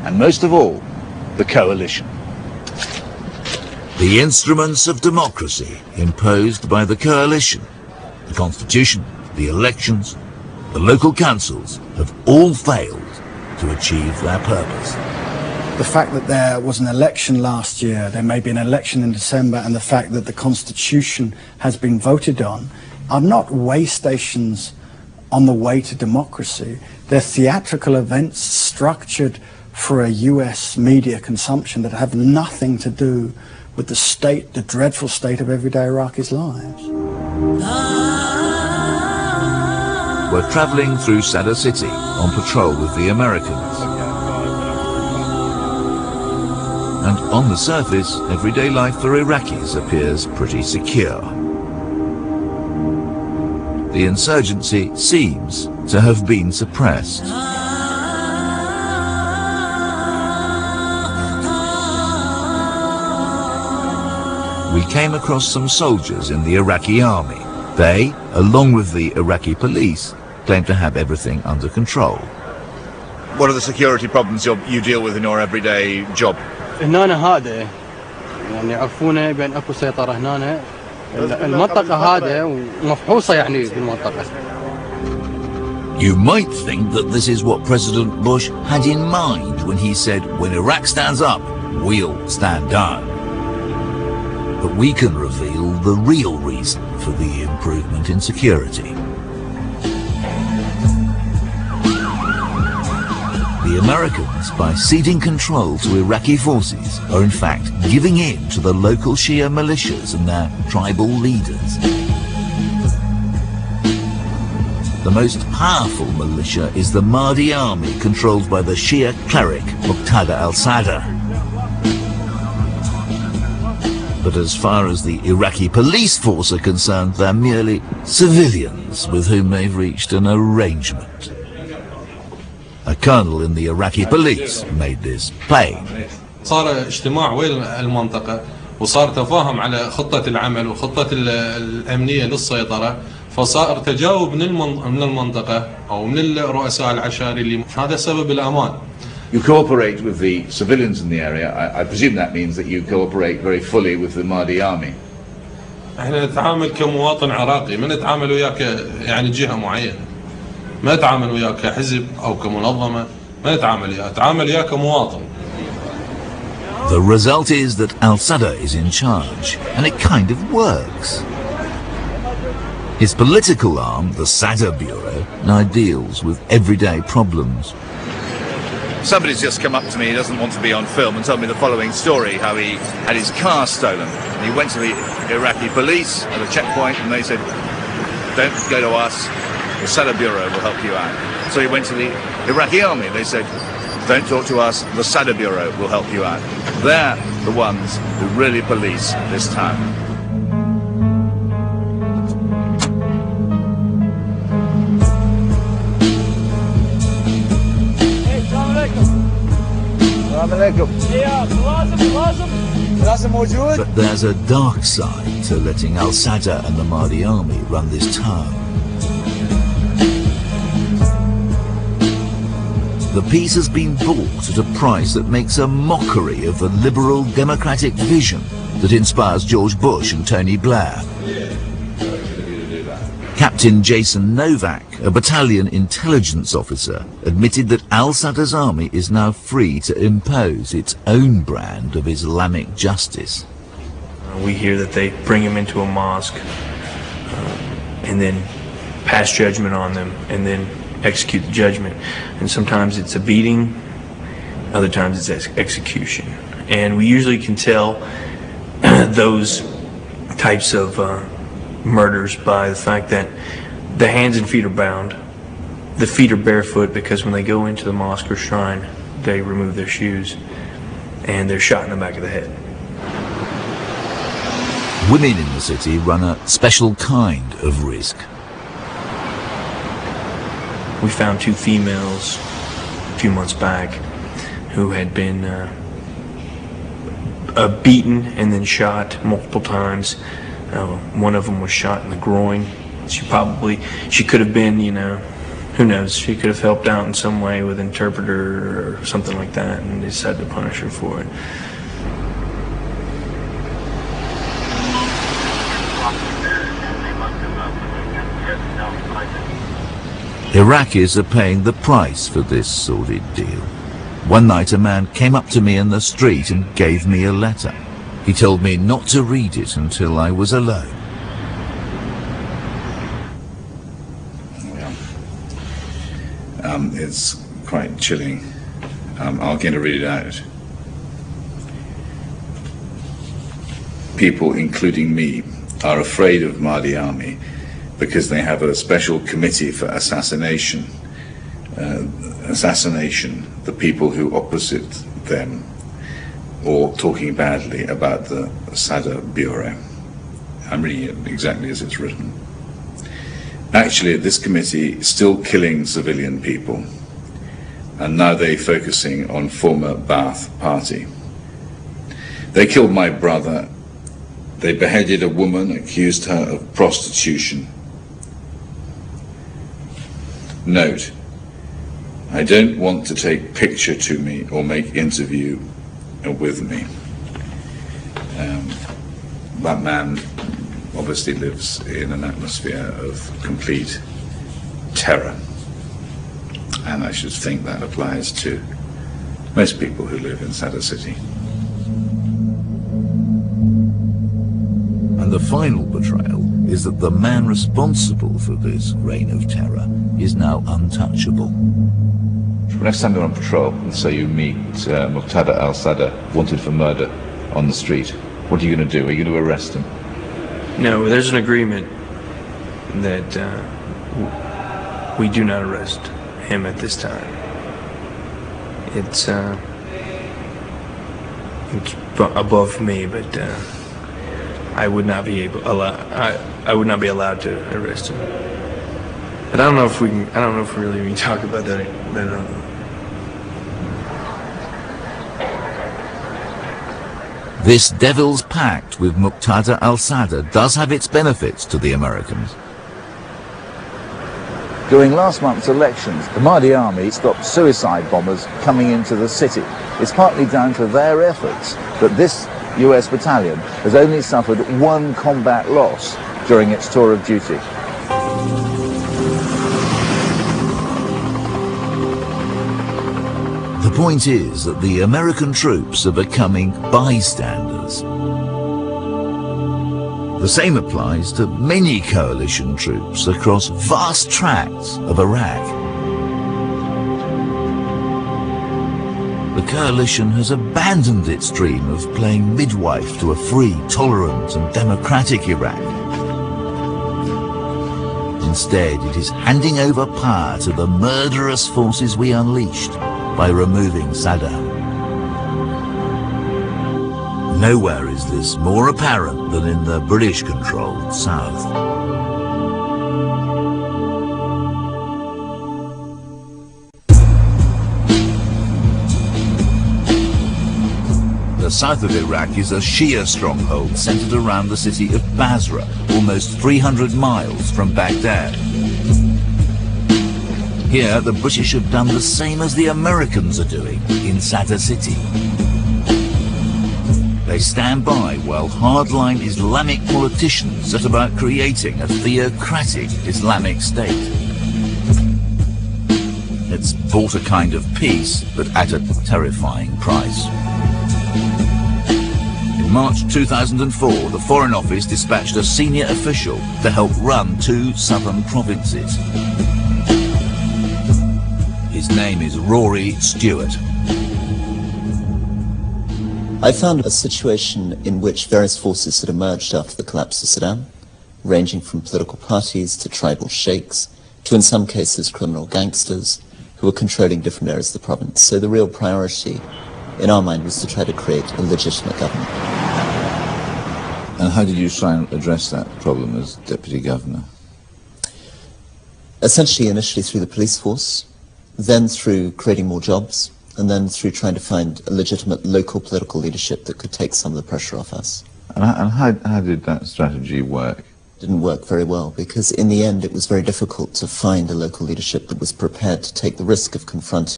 and most of all, the coalition. The instruments of democracy imposed by the coalition, the constitution, the elections, the local councils have all failed to achieve their purpose. The fact that there was an election last year, there may be an election in December, and the fact that the constitution has been voted on are not way stations on the way to democracy. They're theatrical events structured for a US media consumption that have nothing to do with the state, the dreadful state of everyday Iraqis' lives. We're travelling through Sadr City on patrol with the Americans. And on the surface, everyday life for Iraqis appears pretty secure. The insurgency seems to have been suppressed. We came across some soldiers in the Iraqi army. They, along with the Iraqi police, claim to have everything under control. What are the security problems you deal with in your everyday job? هنا هذا يعني يعرفونه بأن أكو سيطرة هنا المنطقة هذا ومفحوصة يعني بالمنطقة. You might think that this is what President Bush had in mind when he said, when Iraq stands up, we'll stand down. But we can reveal the real reason for the improvement in security. The Americans, by ceding control to Iraqi forces, are in fact giving in to the local Shia militias and their tribal leaders. The most powerful militia is the Mahdi army, controlled by the Shia cleric Muqtada al-Sadr. But as far as the Iraqi police force are concerned, they're merely civilians with whom they've reached an arrangement. A colonel in the Iraqi police made this plain. صار اجتماع وين المنطقة وصار تفاهم على خطة العمل وخطة الأمنية للسيطرة، فصار تجاوب من المنطقة أو من الرؤساء العشائري اللي هذا سبب الأمان. You cooperate with the civilians in the area. I presume that means that you cooperate very fully with the Mahdi army. احنا نتعامل كمواطن عراقي، ما نتعامل وياك يعني جهة معينة. ما نتعامل وياك كحزب أو كمنظمة، ما نتعامل وياك، نتعامل وياك كمواطن. The result is that al-Sadr is in charge, and it kind of works. His political arm, the Sadr Bureau, now deals with everyday problems. Somebody's just come up to me, he doesn't want to be on film, and told me the following story, how he had his car stolen. And he went to the Iraqi police at a checkpoint, and they said, don't go to us, the Sadr Bureau will help you out. So he went to the Iraqi army, they said, don't talk to us, the Sadr Bureau will help you out. They're the ones who really police this town. But there's a dark side to letting al-Sadr and the Mahdi army run this town. The peace has been bought at a price that makes a mockery of the liberal democratic vision that inspires George Bush and Tony Blair. Captain Jason Novak, a battalion intelligence officer, admitted that al-Sadr's army is now free to impose its own brand of Islamic justice. We hear that they bring him into a mosque and then pass judgment on them and then execute the judgment. And sometimes it's a beating, other times it's execution. And we usually can tell those types of murders by the fact that the hands and feet are bound, the feet are barefoot because when they go into the mosque or shrine they remove their shoes, and they're shot in the back of the head. Women in the city run a special kind of risk. We found 2 females a few months back who had been beaten and then shot multiple times. One of them was shot in the groin. She could have been, who knows, she could have helped out in some way with interpreter or something like that, and they decided to punish her for it. Iraqis are paying the price for this sordid deal. One night a man came up to me in the street and gave me a letter. He told me not to read it until I was alone. It's quite chilling. I'm going to read it out. People, including me, are afraid of Mahdi Army because they have a special committee for assassination. The people who opposite them, or talking badly about the Sadr Bureau. I'm reading it exactly as it's written. Actually, this committee is still killing civilian people, and now they're focusing on former Ba'ath Party. They killed my brother. They beheaded a woman, accused her of prostitution. Note, I don't want to take picture to me or make interview with me. That man obviously lives in an atmosphere of complete terror, and I should think that applies to most people who live in Sadr City. And the final betrayal is that the man responsible for this reign of terror is now untouchable. Next time you're on patrol, and so you meet Muqtada al-Sadr, wanted for murder, on the street, what are you going to do? Are you going to arrest him? No, there's an agreement that we do not arrest him at this time. It's above me, but I would not be I would not be allowed to arrest him. But I don't know if we can. I don't know if we really can talk about that. This devil's pact with Muqtada al-Sadr does have its benefits to the Americans. During last month's elections, the Mahdi Army stopped suicide bombers coming into the city. It's partly down to their efforts that this US battalion has only suffered one combat loss during its tour of duty. The point is that the American troops are becoming bystanders. The same applies to many coalition troops across vast tracts of Iraq. The coalition has abandoned its dream of playing midwife to a free, tolerant and democratic Iraq. Instead, it is handing over power to the murderous forces we unleashed by removing Saddam. Nowhere is this more apparent than in the British-controlled South. The south of Iraq is a Shia stronghold centered around the city of Basra, almost 300 miles from Baghdad. Here, the British have done the same as the Americans are doing in Sadr City. They stand by while hardline Islamic politicians set about creating a theocratic Islamic state. It's bought a kind of peace, but at a terrifying price. In March 2004, the Foreign Office dispatched a senior official to help run 2 southern provinces. His name is Rory Stewart. I found a situation in which various forces had emerged after the collapse of Saddam, ranging from political parties to tribal sheikhs, to in some cases criminal gangsters, who were controlling different areas of the province. So the real priority, in our mind, was to try to create a legitimate government. And how did you try and address that problem as Deputy Governor? Essentially, initially through the police force, then through creating more jobs, and then through trying to find a legitimate local political leadership that could take some of the pressure off us. And how did that strategy work? didn't work very well, because in the end it was very difficult to find a local leadership that was prepared to take the risk of confronting